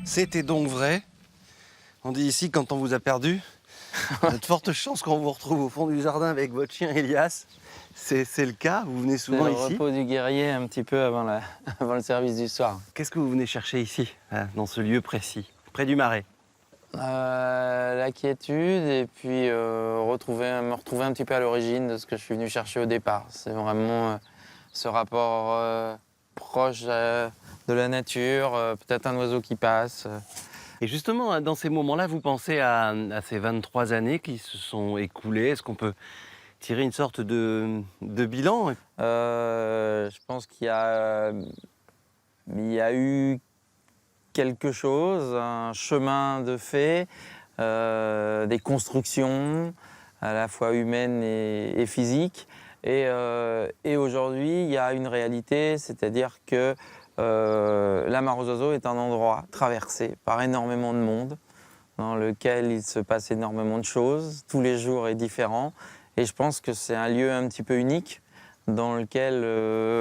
C'était donc vrai. On dit ici, quand on vous a perdu, il y a de fortes chances qu'on vous retrouve au fond du jardin avec votre chien Elias. C'est le cas, vous venez souvent C'est ici. le repos du guerrier un petit peu avant, avant le service du soir. Qu'est-ce que vous venez chercher ici, dans ce lieu précis, près du marais? La quiétude et puis me retrouver un petit peu à l'origine de ce que je suis venu chercher au départ. C'est vraiment ce rapport proche de la nature, peut-être un oiseau qui passe. Et justement, dans ces moments-là, vous pensez à ces 23 années qui se sont écoulées. Est-ce qu'on peut tirer une sorte de bilan? Je pense qu'il y a eu quelque chose, un chemin de fait, des constructions à la fois humaines et physiques. Et aujourd'hui, il y a une réalité, c'est-à-dire que la Mare aux Oiseaux est un endroit traversé par énormément de monde, dans lequel il se passe énormément de choses. Tous les jours est différent. Et je pense que c'est un lieu un petit peu unique dans lequel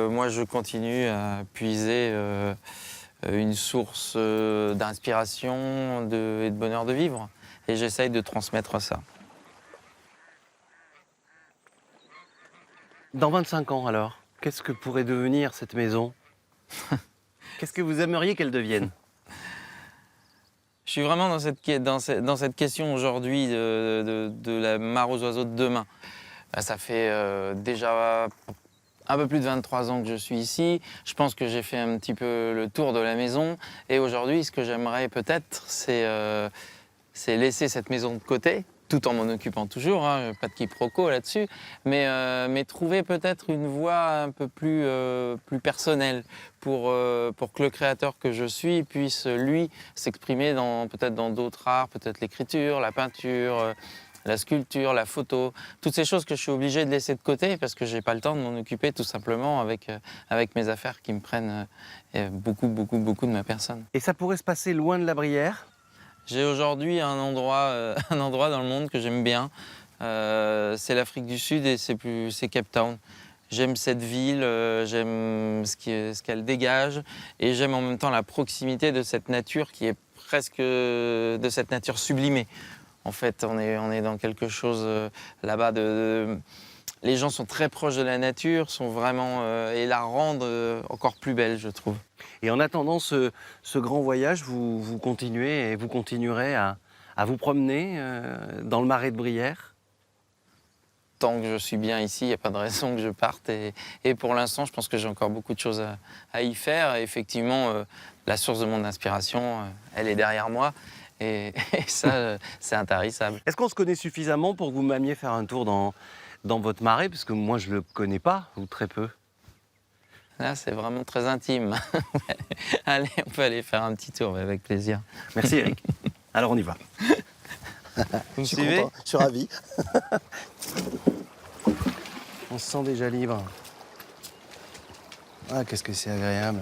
moi je continue à puiser une source d'inspiration et de bonheur de vivre. Et j'essaye de transmettre ça. Dans 25 ans, alors, qu'est-ce que pourrait devenir cette maison? Qu'est-ce que vous aimeriez qu'elle devienne? Je suis vraiment dans cette question aujourd'hui de la Mare aux Oiseaux de demain. Ça fait déjà un peu plus de 23 ans que je suis ici. Je pense que j'ai fait un petit peu le tour de la maison. Et aujourd'hui, ce que j'aimerais peut-être, c'est laisser cette maison de côté, tout en m'en occupant toujours, hein, pas de quiproquo là-dessus, mais trouver peut-être une voie un peu plus personnelle pour que le créateur que je suis puisse, lui, s'exprimer peut-être dans d'autres arts, peut-être l'écriture, la peinture, la sculpture, la photo, toutes ces choses que je suis obligé de laisser de côté parce que j'ai pas le temps de m'en occuper tout simplement avec mes affaires qui me prennent beaucoup de ma personne. Et ça pourrait se passer loin de la Brière? J'ai aujourd'hui un endroit dans le monde que j'aime bien. C'est l'Afrique du Sud et c'est Cape Town. J'aime cette ville, j'aime ce qu'elle dégage et j'aime en même temps la proximité de cette nature qui est presque de cette nature sublimée. En fait, on est dans quelque chose là-bas les gens sont très proches de la nature, sont vraiment et la rendent encore plus belle, je trouve. Et en attendant ce grand voyage, vous continuez et vous continuerez à vous promener dans le marais de Brière? Tant que je suis bien ici, il n'y a pas de raison que je parte. Et pour l'instant, je pense que j'ai encore beaucoup de choses à y faire. Et effectivement, la source de mon inspiration, elle est derrière moi. Et ça, c'est intarissable. Est-ce qu'on se connaît suffisamment pour que vous m'ameniez faire un tour dans votre marais? Parce que moi, je ne le connais pas, ou très peu. Là, c'est vraiment très intime. Allez, on peut aller faire un petit tour, avec plaisir. Merci Eric. Alors on y va. Vous me Je suis suivez? content, je suis ravi. On se sent déjà libre. Ah, qu'est-ce que c'est agréable.